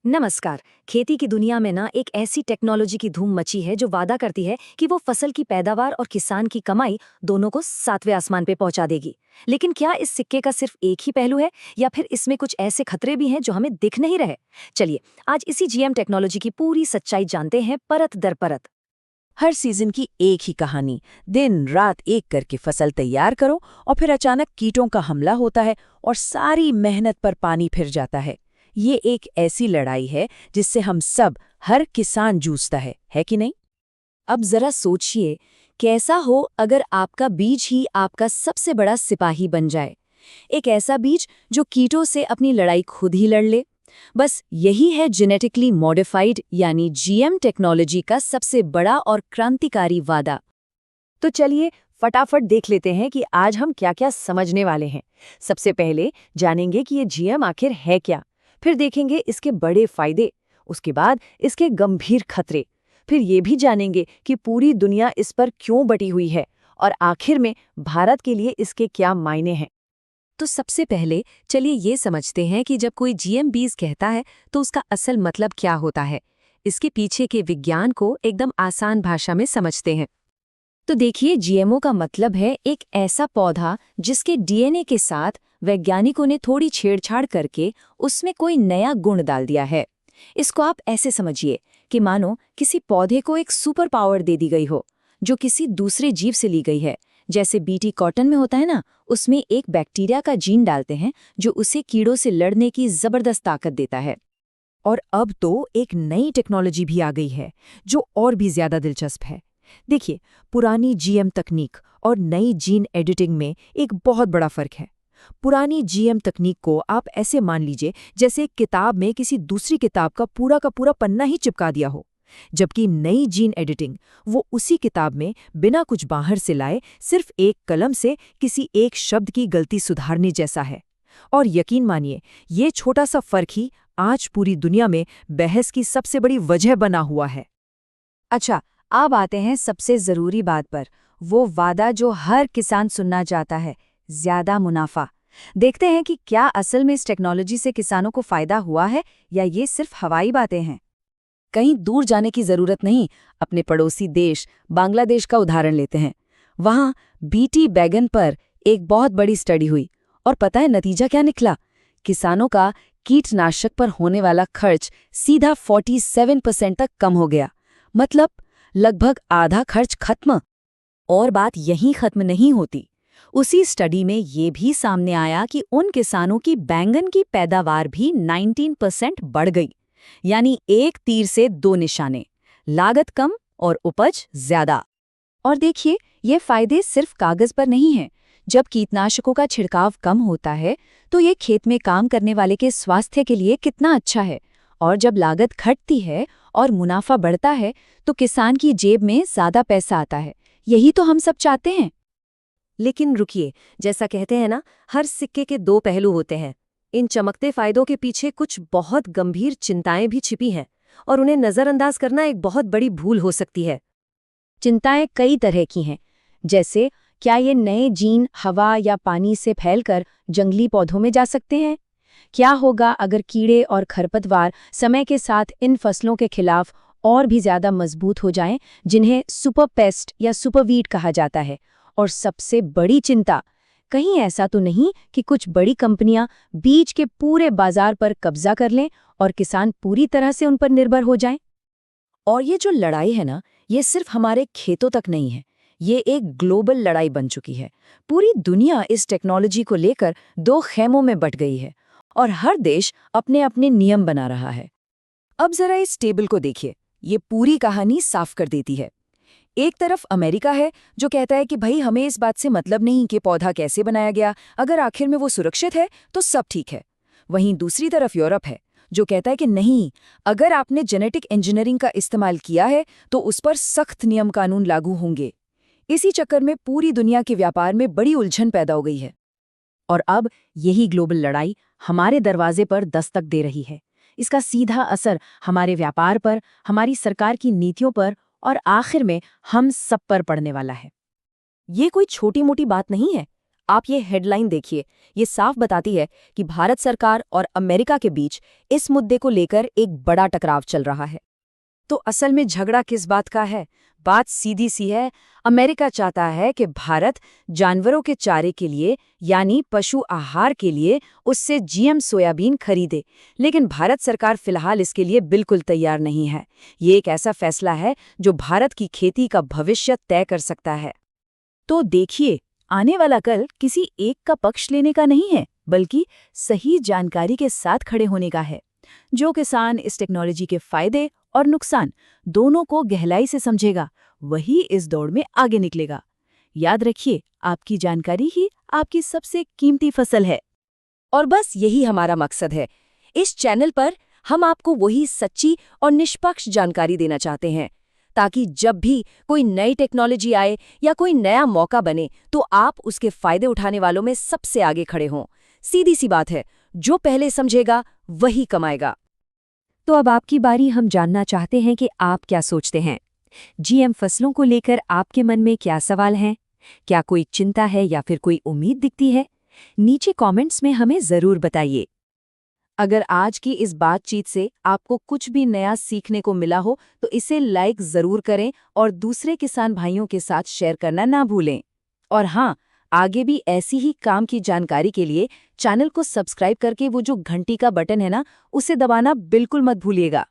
नमस्कार। खेती की दुनिया में ना एक ऐसी टेक्नोलॉजी की धूम मची है जो वादा करती है कि वो फसल की पैदावार और किसान की कमाई दोनों को सातवें आसमान पे पहुंचा देगी। लेकिन क्या इस सिक्के का सिर्फ एक ही पहलू है या फिर इसमें कुछ ऐसे खतरे भी हैं जो हमें दिख नहीं रहे? चलिए आज इसी जीएम टेक्नोलॉजी की पूरी सच्चाई जानते हैं परत दर परत। हर सीजन की एक ही कहानी। दिन रात एक करके फसल तैयार करो और फिर अचानक कीटों का हमला होता है और सारी मेहनत पर पानी फिर जाता है। ये एक ऐसी लड़ाई है जिससे हम सब, हर किसान जूझता है कि नहीं? अब जरा सोचिए, कैसा हो अगर आपका बीज ही आपका सबसे बड़ा सिपाही बन जाए। एक ऐसा बीज जो कीटों से अपनी लड़ाई खुद ही लड़ ले। बस यही है जेनेटिकली मॉडिफाइड यानी जीएम टेक्नोलॉजी का सबसे बड़ा और क्रांतिकारी वादा। तो चलिए फटाफट देख लेते हैं कि आज हम क्या-क्या समझने वाले हैं। सबसे पहले जानेंगे कि ये जीएम आखिर है क्या, फिर देखेंगे इसके बड़े फायदे, उसके बाद इसके गंभीर खतरे, फिर ये भी जानेंगे कि पूरी दुनिया इस पर क्यों बटी हुई है और आखिर में भारत के लिए इसके क्या मायने हैं। तो सबसे पहले चलिए ये समझते हैं कि जब कोई जीएम बीज कहता है तो उसका असल मतलब क्या होता है। इसके पीछे के विज्ञान को एकदम आसान भाषा में समझते हैं। तो देखिए, जीएमओ का मतलब है एक ऐसा पौधा जिसके डीएनए के साथ वैज्ञानिकों ने थोड़ी छेड़छाड़ करके उसमें कोई नया गुण डाल दिया है। इसको आप ऐसे समझिए कि मानो किसी पौधे को एक सुपर पावर दे दी गई हो जो किसी दूसरे जीव से ली गई है। जैसे बीटी कॉटन में होता है ना, उसमें एक बैक्टीरिया का जीन डालते हैं जो उसे कीड़ों से लड़ने की जबरदस्त ताकत देता है। और अब तो एक नई टेक्नोलॉजी भी आ गई है जो और भी ज्यादा दिलचस्प है। देखिए, पुरानी जीएम तकनीक और नई जीन एडिटिंग में एक बहुत बड़ा फर्क है। पुरानी जीएम तकनीक को आप ऐसे मान लीजिए जैसे एक किताब में किसी दूसरी किताब का पूरा पन्ना ही चिपका दिया हो, जबकि नई जीन एडिटिंग वो उसी किताब में बिना कुछ बाहर से लाए सिर्फ एक कलम से किसी एक शब्द की गलती सुधारने जैसा है। और यकीन मानिए, ये छोटा सा फर्क ही आज पूरी दुनिया में बहस की सबसे बड़ी वजह बना हुआ है। अच्छा, अब आते हैं सबसे जरूरी बात पर, वो वादा जो हर किसान सुनना चाहता है, ज्यादा मुनाफा। देखते हैं कि क्या असल में इस टेक्नोलॉजी से किसानों को फायदा हुआ है या ये सिर्फ हवाई बातें हैं। कहीं दूर जाने की जरूरत नहीं, अपने पड़ोसी देश बांग्लादेश का उदाहरण लेते हैं। वहां बीटी बैगन पर एक बहुत बड़ी स्टडी हुई और पता है नतीजा क्या निकला? किसानों का कीटनाशक पर होने वाला खर्च सीधा 47% तक कम हो गया। मतलब लगभग आधा खर्च खत्म। और बात यहीं खत्म नहीं होती। उसी स्टडी में ये भी सामने आया कि उन किसानों की बैंगन की पैदावार भी 19% बढ़ गई। यानी एक तीर से दो निशाने, लागत कम और उपज ज्यादा। और देखिए, ये फायदे सिर्फ कागज पर नहीं हैं। जब कीटनाशकों का छिड़काव कम होता है तो ये खेत में काम करने वाले के स्वास्थ्य के लिए कितना अच्छा है। और जब लागत घटती है और मुनाफा बढ़ता है तो किसान की जेब में ज्यादा पैसा आता है। यही तो हम सब चाहते हैं। लेकिन रुकिए, जैसा कहते हैं ना, हर सिक्के के दो पहलू होते हैं। इन चमकते फायदों के पीछे कुछ बहुत गंभीर चिंताएं भी छिपी हैं और उन्हें नजरअंदाज करना एक बहुत बड़ी भूल हो सकती है। चिंताएं कई तरह की हैं, जैसे क्या ये नए जीन हवा या पानी से फैलकर जंगली पौधों में जा सकते हैं? क्या होगा अगर कीड़े और खरपतवार समय के साथ इन फसलों के खिलाफ और भी ज्यादा मजबूत हो जाएं, जिन्हें सुपर पेस्ट या सुपरवीड कहा जाता है? और सबसे बड़ी चिंता, कहीं ऐसा तो नहीं कि कुछ बड़ी कंपनियां बीज के पूरे बाजार पर कब्जा कर लें और किसान पूरी तरह से उन पर निर्भर हो जाएं? और ये जो लड़ाई है ना, ये सिर्फ हमारे खेतों तक नहीं है, ये एक ग्लोबल लड़ाई बन चुकी है। पूरी दुनिया इस टेक्नोलॉजी को लेकर दो खेमों में बट गई है और हर देश अपने अपने नियम बना रहा है। अब जरा इस टेबल को देखिए, ये पूरी कहानी साफ कर देती है। एक तरफ अमेरिका है जो कहता है कि भाई हमें इस बात से मतलब नहीं कि पौधा कैसे बनाया गया, अगर आखिर में वो सुरक्षित है तो सब ठीक है। वहीं दूसरी तरफ यूरोप है जो कहता है कि नहीं, अगर आपने जेनेटिक इंजीनियरिंग का इस्तेमाल किया है तो उस पर सख्त नियम कानून लागू होंगे। इसी चक्कर में पूरी दुनिया के व्यापार में बड़ी उलझन पैदा हो गई है। और अब यही ग्लोबल लड़ाई हमारे दरवाजे पर दस्तक दे रही है। इसका सीधा असर हमारे व्यापार पर, हमारी सरकार की नीतियों पर और आखिर में हम सब पर पड़ने वाला है। ये कोई छोटी मोटी बात नहीं है। आप ये हेडलाइन देखिए, ये साफ बताती है कि भारत सरकार और अमेरिका के बीच इस मुद्दे को लेकर एक बड़ा टकराव चल रहा है। तो असल में झगड़ा किस बात का है? बात सीधी सी है। अमेरिका चाहता है कि भारत जानवरों के चारे के लिए यानी पशु आहार के लिए उससे जीएम सोयाबीन खरीदे, लेकिन भारत सरकार फिलहाल इसके लिए बिल्कुल तैयार नहीं है। ये एक ऐसा फैसला है जो भारत की खेती का भविष्य तय कर सकता है। तो देखिए, आने वाला कल किसी एक का पक्ष लेने का नहीं है, बल्कि सही जानकारी के साथ खड़े होने का है। जो किसान इस टेक्नोलॉजी के फायदे और नुकसान दोनों को गहराई से समझेगा, वही इस दौड़ में आगे निकलेगा। याद रखिए, आपकी जानकारी ही आपकी सबसे कीमती फसल है। और बस यही हमारा मकसद है। इस चैनल पर हम आपको वही सच्ची और निष्पक्ष जानकारी देना चाहते हैं, ताकि जब भी कोई नई टेक्नोलॉजी आए या कोई नया मौका बने तो आप उसके फायदे उठाने वालों में सबसे आगे खड़े हों। सीधी सी बात है, जो पहले समझेगा वही कमाएगा। तो अब आपकी बारी। हम जानना चाहते हैं कि आप क्या सोचते हैं। जीएम फसलों को लेकर आपके मन में क्या सवाल हैं? क्या कोई चिंता है या फिर कोई उम्मीद दिखती है? नीचे कमेंट्स में हमें ज़रूर बताइए। अगर आज की इस बातचीत से आपको कुछ भी नया सीखने को मिला हो तो इसे लाइक ज़रूर करें और दूसरे किसान भाइयों के साथ शेयर करना ना भूलें। और हाँ, आगे भी ऐसी ही काम की जानकारी के लिए चैनल को सब्सक्राइब करके वो जो घंटी का बटन है ना, उसे दबाना बिल्कुल मत भूलिएगा।